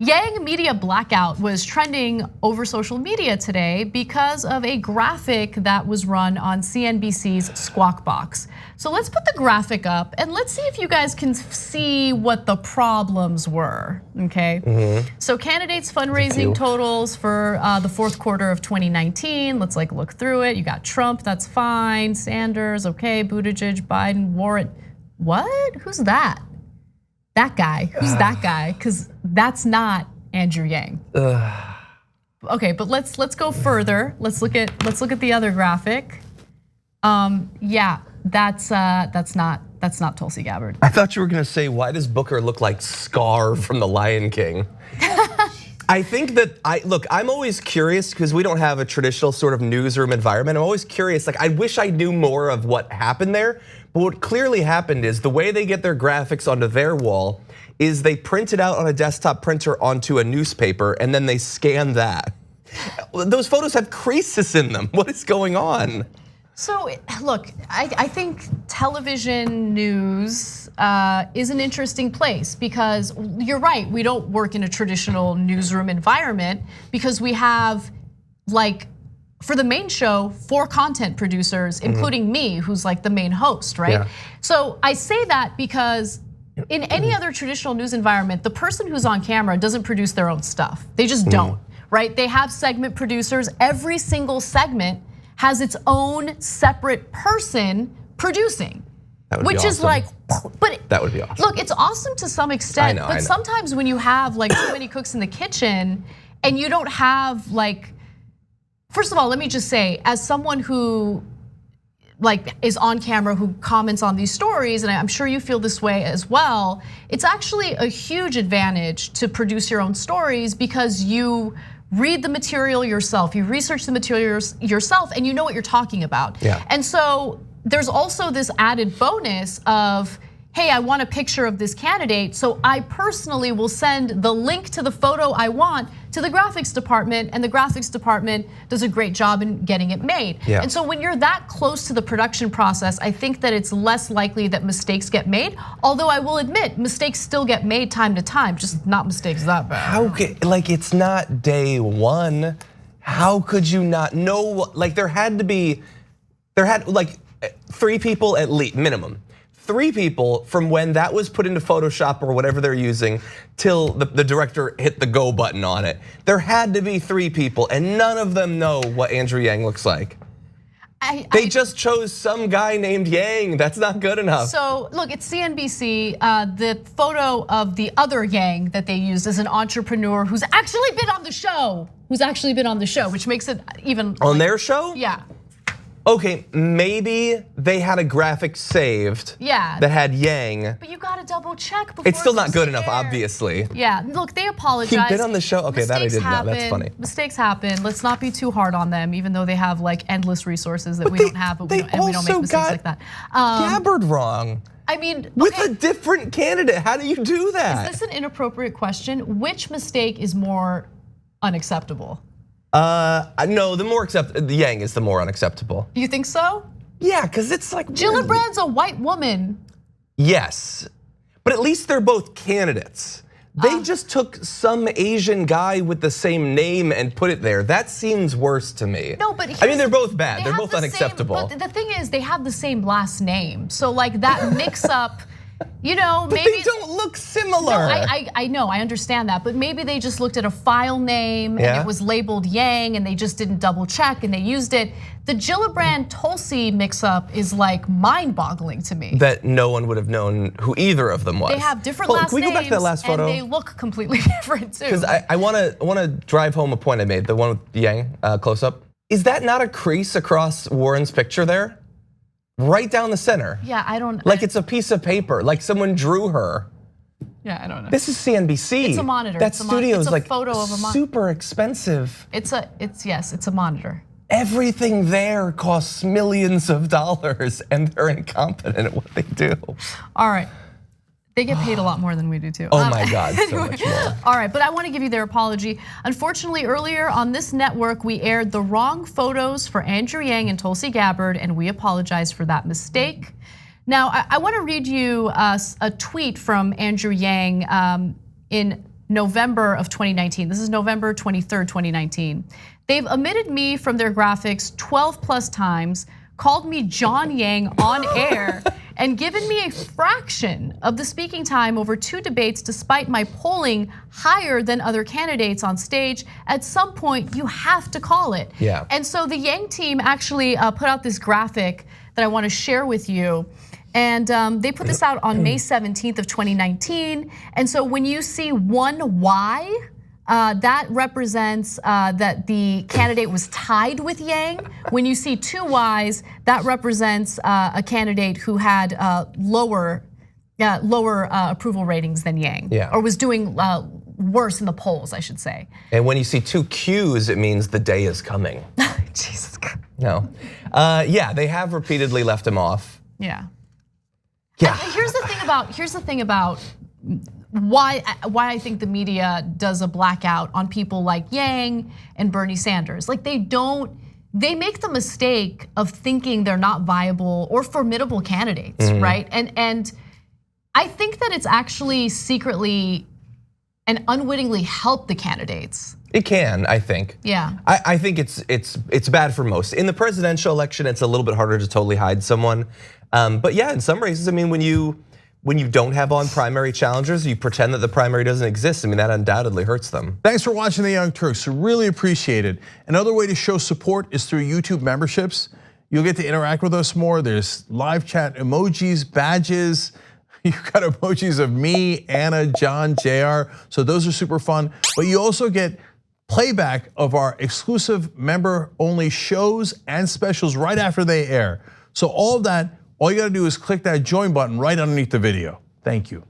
Yang media blackout was trending over social media today because of a graphic that was run on CNBC's Squawk Box. So let's put the graphic up and let's see if you guys can see what the problems were, okay? So candidates' fundraising totals for the fourth quarter of 2019. Let's look through it. You got Trump, that's fine. Sanders, okay. Buttigieg, Biden, Warren. What? Who's that? That guy, who's that guy? Because that's not Andrew Yang. Okay, but let's go further. Let's look at the other graphic. Yeah, that's not Tulsi Gabbard. I thought you were gonna say, why does Booker look like Scar from The Lion King? I think that I'm always curious because we don't have a traditional sort of newsroom environment. I'm always curious, I wish I knew more of what happened there. But what clearly happened is the way they get their graphics onto their wall is they print it out on a desktop printer onto a newspaper and then they scan that. Those photos have creases in them. What is going on? So look, I think television news is an interesting place because you're right, we don't work in a traditional newsroom environment because we have for the main show, 4 content producers, including me, who's the main host, right? Yeah. So I say that because in any other traditional news environment, the person who's on camera doesn't produce their own stuff. They just don't, right? They have segment producers. Every single segment has its own separate person producing. Which is but that would be awesome. Look, it's awesome to some extent, I know. But sometimes when you have too many cooks in the kitchen and you don't have first of all, let me just say, as someone who is on camera, who comments on these stories, and I'm sure you feel this way as well, it's actually a huge advantage to produce your own stories because you read the material yourself, you research the material yourself, and you know what you're talking about. Yeah. And so there's also this added bonus of, hey, I want a picture of this candidate, so I personally will send the link to the photo I want to the graphics department, and the graphics department does a great job in getting it made. Yeah. And so when you're that close to the production process, I think that it's less likely that mistakes get made. Although I will admit, mistakes still get made time to time, just not mistakes that bad. How could, it's not day one. How could you not know? There had 3 people at least, minimum. 3 people from when that was put into Photoshop or whatever they're using till the director hit the go button on it. There had to be 3 people and none of them know what Andrew Yang looks like. They just chose some guy named Yang. That's not good enough. So look, it's CNBC. The photo of the other Yang that they used is an entrepreneur who's actually been on the show. Which makes it even on their show? Yeah. Okay, maybe they had a graphic saved that had Yang. But you gotta double check before it's still not good air. enough, obviously. Yeah, look, they apologize. He's been on the show? Okay, that I didn't know, that's funny. Mistakes happen, let's not be too hard on them, even though they have endless resources that we don't have, but we don't make mistakes like that. Gabbard wrong. I mean, with a different candidate, how do you do that? Is this an inappropriate question? Which mistake is more unacceptable? No, the Yang is the more unacceptable. You think so? Yeah, because it's Gillibrand's a white woman. Yes, but at least they're both candidates. They just took some Asian guy with the same name and put it there. That seems worse to me. No, but I mean, they're both bad. They're both unacceptable. But the thing is, they have the same last name, so that mix up. But maybe they don't look similar. No, I know, I understand that, but maybe they just looked at a file name and it was labeled Yang and they just didn't double check and they used it. The Gillibrand Tulsi mix up is mind-boggling to me. That no one would have known who either of them was. They have different last names. Can we go back to that last photo? And they look completely different too. Because I want to drive home a point I made, the one with Yang close up. Is that not a crease across Warren's picture there? Right down the center. Yeah, I don't. It's a piece of paper, someone drew her. Yeah, I don't know. This is CNBC. It's a monitor. That studio is photo of a super expensive. It's a monitor. Everything there costs millions of dollars and they're incompetent at what they do. All right. They get paid a lot more than we do too. Oh my God, so much more. All right, but I want to give you their apology. Unfortunately, earlier on this network, we aired the wrong photos for Andrew Yang and Tulsi Gabbard, and we apologize for that mistake. Now, I want to read you a tweet from Andrew Yang in November of 2019. This is November 23rd, 2019. They've omitted me from their graphics 12 plus times, called me John Yang on air, and given me a fraction of the speaking time over 2 debates despite my polling higher than other candidates on stage. At some point, you have to call it. Yeah. And so the Yang team actually put out this graphic that I want to share with you. And they put this out on May 17th of 2019. And so when you see one Y, that represents that the candidate was tied with Yang. When you see 2 Ys, that represents a candidate who had lower approval ratings than Yang, or was doing worse in the polls, I should say. And when you see 2 Qs, it means the day is coming. Jesus Christ. No, yeah, they have repeatedly left him off. Yeah. Yeah. And here's the thing about why I think the media does a blackout on people like Yang and Bernie Sanders. Like they make the mistake of thinking they're not viable or formidable candidates, right? And I think that it's actually secretly and unwittingly helped the candidates. It can, I think. Yeah. I think it's bad for most. In the presidential election, it's a little bit harder to totally hide someone. But yeah, in some races, I mean, when you don't have on primary challengers, you pretend that the primary doesn't exist. I mean, that undoubtedly hurts them. Thanks for watching the Young Turks. Really appreciate it. Another way to show support is through YouTube memberships. You'll get to interact with us more. There's live chat emojis, badges. You've got emojis of me, Anna, John, JR. So those are super fun. But you also get playback of our exclusive member-only shows and specials right after they air. So all of that, all you gotta do is click that join button right underneath the video. Thank you.